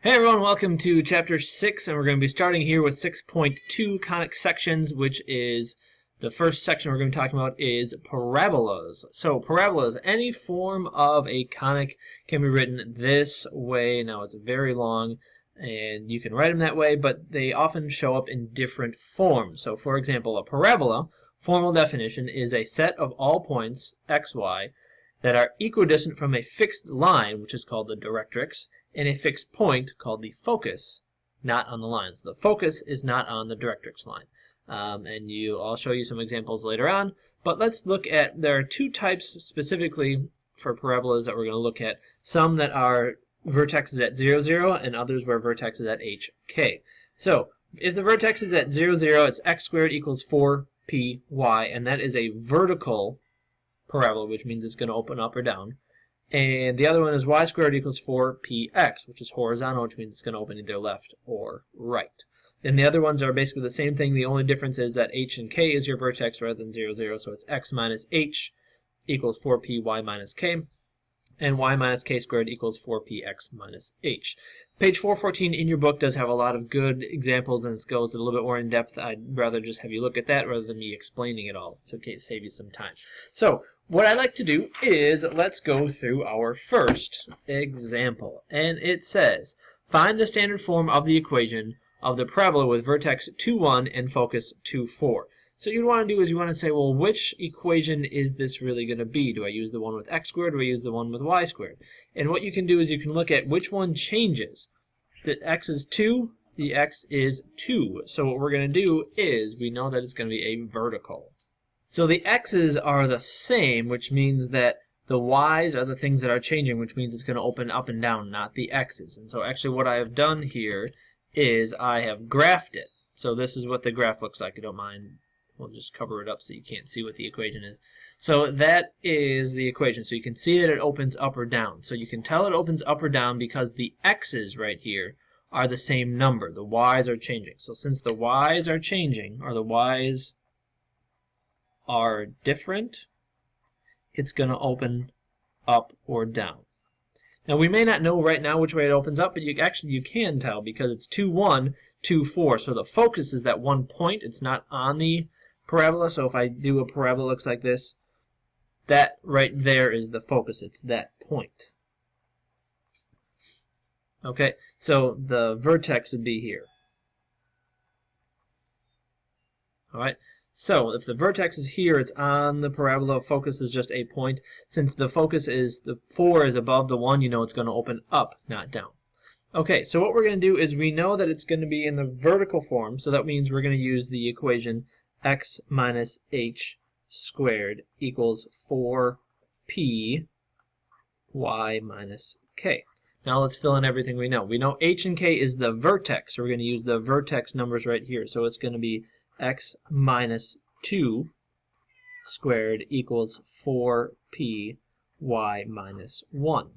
Hey everyone, welcome to Chapter 6, and we're going to be starting here with 6.2 conic sections, which is the first section we're going to be talking about is parabolas. So parabolas, any form of a conic can be written this way. Now it's very long, and you can write them that way, but they often show up in different forms. So for example, a parabola, formal definition, is a set of all points, x, y, that are equidistant from a fixed line, which is called the directrix, and a fixed point called the focus, not on the lines. The focus is not on the directrix line. I'll show you some examples later on, but let's look at, there are two types specifically for parabolas that we're going to look at. Some that are vertexes at 0, 0, and others where vertex is at h, k. So, if the vertex is at 0, 0, it's x squared equals 4p y, and that is a vertical parabola, which means it's going to open up or down. And the other one is y squared equals 4px, which is horizontal, which means it's going to open either left or right. And the other ones are basically the same thing. The only difference is that h and k is your vertex rather than 0, 0. So it's x minus h equals 4p y minus k. And y minus k squared equals 4px minus h. Page 414 in your book does have a lot of good examples, and it goes a little bit more in depth. I'd rather just have you look at that rather than me explaining it all. It's okay to save you some time. So what I'd like to do is let's go through our first example. And it says, find the standard form of the equation of the parabola with vertex 2, 1 and focus 2, 4. So what you want to do is you want to say, well, which equation is this really going to be? Do I use the one with x squared or do I use the one with y squared? And what you can do is you can look at which one changes. The x is 2, the x is 2. So what we're going to do is we know that it's going to be a vertical. So the x's are the same, which means that the y's are the things that are changing, which means it's going to open up and down, not the x's. And so actually what I have done here is I have graphed it. So this is what the graph looks like. I don't mind. We'll just cover it up so you can't see what the equation is. So that is the equation. So you can see that it opens up or down. So you can tell it opens up or down because the x's right here are the same number. The y's are changing. So since the y's are changing, or the y's are different, it's going to open up or down. Now we may not know right now which way it opens up, but you can tell because it's 2, 1, 2, 4. So the focus is that one point. It's not on the parabola. So if I do a parabola that looks like this, that right there is the focus. It's that point. Okay, so the vertex would be here. All right. So if the vertex is here, it's on the parabola. Focus is just a point. Since the focus is, the 4 is above the 1, you know it's going to open up, not down. Okay, so what we're going to do is we know that it's going to be in the vertical form, so that means we're going to use the equation x minus h squared equals 4p y minus k. Now let's fill in everything we know. We know h and k is the vertex, so we're going to use the vertex numbers right here. So it's going to be x minus 2 squared equals 4p y minus 1.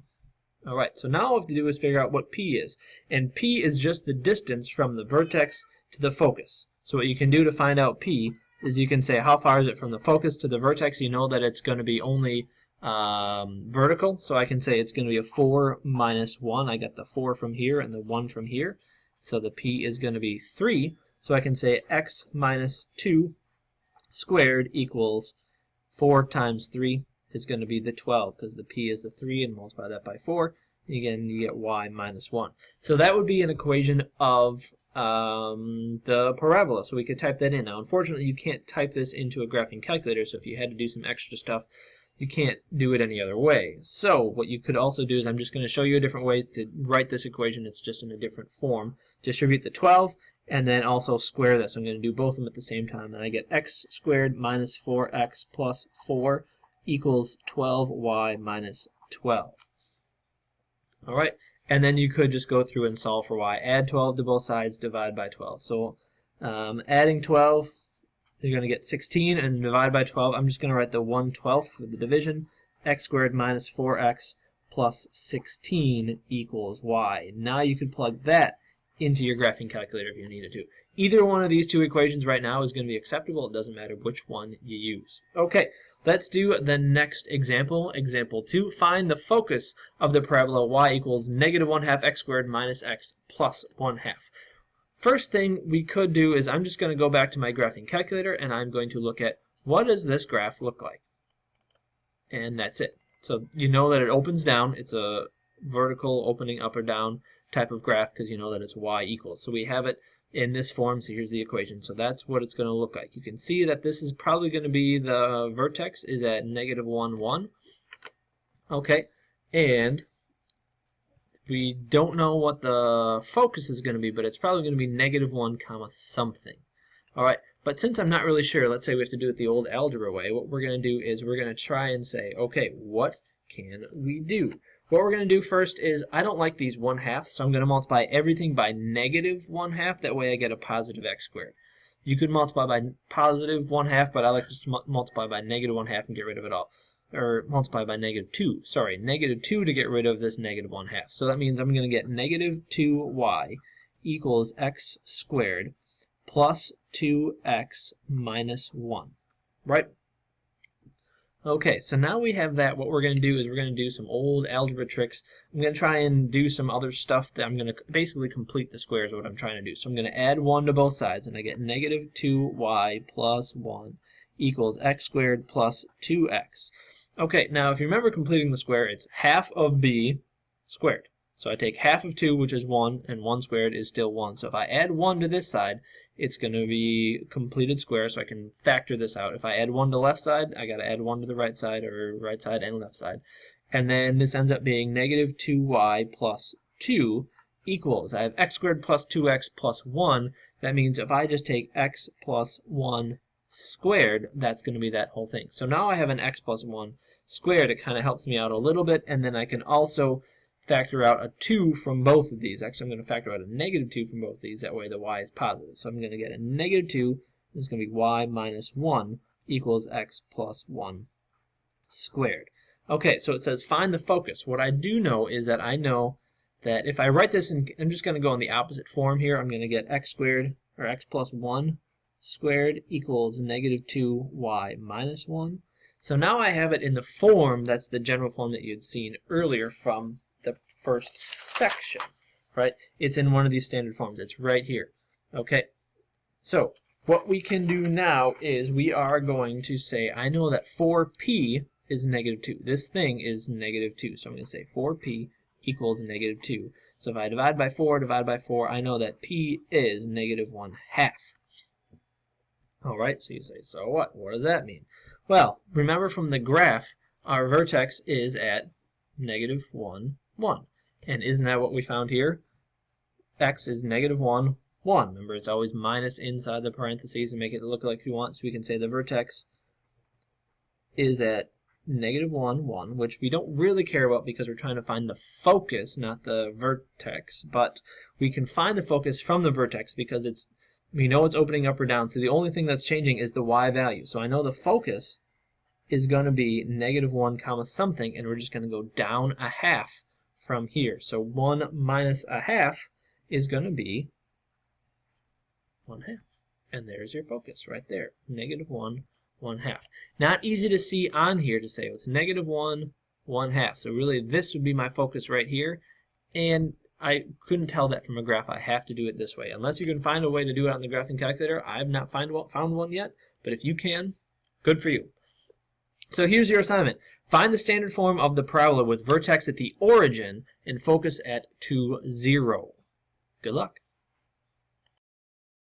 Alright, so now what we have to do is figure out what p is. And p is just the distance from the vertex to the focus. So what you can do to find out p is you can say how far is it from the focus to the vertex. You know that it's going to be only vertical. So I can say it's going to be a 4 minus 1. I got the 4 from here and the 1 from here. So the p is going to be 3. So I can say x minus 2 squared equals 4 times 3 is going to be the 12, because the p is the 3, and multiply that by 4. Again, you get y minus 1. So that would be an equation of the parabola. So we could type that in. Now, unfortunately, you can't type this into a graphing calculator, so if you had to do some extra stuff, you can't do it any other way. So what you could also do is I'm just going to show you a different way to write this equation. It's just in a different form. Distribute the 12. And then also square this. I'm going to do both of them at the same time. And I get x squared minus 4x plus 4 equals 12y minus 12. Alright, and then you could just go through and solve for y. Add 12 to both sides, divide by 12. So adding 12, you're going to get 16, and divide by 12. I'm just going to write the 1/12 for the division. X squared minus 4x plus 16 equals y. Now you can plug that into your graphing calculator if you needed to. Either one of these two equations right now is going to be acceptable. It doesn't matter which one you use. Okay, Let's do the next example, example 2. Find the focus of the parabola y equals negative 1/2 x squared minus x plus 1/2. First thing we could do is I'm just going to go back to my graphing calculator and I'm going to look at what does this graph look like. And that's it. So you know that it opens down. It's a vertical opening up or down type of graph because you know that it's y equals. So we have it in this form, so here's the equation. So that's what it's going to look like. You can see that this is probably going to be the vertex is at negative 1, 1. Okay, and we don't know what the focus is going to be, but it's probably going to be negative 1 comma something. All right, but since I'm not really sure, let's say we have to do it the old algebra way, what we're going to do is we're going to try and say, okay, what can we do? What we're going to do first is, I don't like these 1/2, so I'm going to multiply everything by negative 1/2. That way I get a positive x squared. You could multiply by positive 1/2, but I like to multiply by negative 1/2 and get rid of it all. Or multiply by negative 2. Sorry, negative 2 to get rid of this negative 1/2. So that means I'm going to get negative 2y equals x squared plus 2x minus 1. Right? Okay, so now we have that. What we're going to do is we're going to do some old algebra tricks. I'm going to try and do some other stuff that I'm going to basically complete the squares of what I'm trying to do. So I'm going to add 1 to both sides, and I get negative 2y plus 1 equals x squared plus 2x. Okay, now if you remember completing the square, it's half of b squared. So I take half of 2, which is 1, and 1 squared is still 1. So if I add 1 to this side, it's going to be completed square, so I can factor this out. If I add 1 to the left side, I got to add 1 to the right side, or right side and left side. And then this ends up being negative 2y plus 2 equals, I have x squared plus 2x plus 1. That means if I just take x plus 1 squared, that's going to be that whole thing. So now I have an x plus 1 squared. It kind of helps me out a little bit, and then I can also factor out a 2 from both of these. Actually, I'm going to factor out a negative 2 from both of these. That way the y is positive. So I'm going to get a negative 2. This is going to be y minus 1 equals x plus 1 squared. Okay, so it says find the focus. What I do know is that I know that if I write this in, I'm just going to go in the opposite form here. I'm going to get x squared, or x plus 1 squared equals negative 2y minus 1. So now I have it in the form, that's the general form that you'd seen earlier from the first section, right? It's in one of these standard forms. It's right here. Okay, so what we can do now is we are going to say, I know that 4p is negative 2. This thing is negative 2. So I'm going to say 4p equals negative 2. So if I divide by 4, I know that p is negative 1/2. All right, so you say, so what? What does that mean? Well, remember from the graph, our vertex is at negative 1, 1. And isn't that what we found here? X is negative 1, 1. Remember, it's always minus inside the parentheses and make it look like you want. So we can say the vertex is at negative 1, 1, which we don't really care about because we're trying to find the focus, not the vertex. But we can find the focus from the vertex because it's, we know it's opening up or down. So the only thing that's changing is the y value. So I know the focus is going to be negative 1 comma something, and we're just going to go down 1/2 from here. So 1 minus 1/2 is going to be 1/2. And there's your focus right there. Negative 1, 1/2. Not easy to see on here to say, it's negative 1, 1/2. So really this would be my focus right here. And I couldn't tell that from a graph. I have to do it this way. Unless you can find a way to do it on the graphing calculator, I have not found one yet. But if you can, good for you. So here's your assignment. Find the standard form of the parabola with vertex at the origin and focus at 2, 0. Good luck.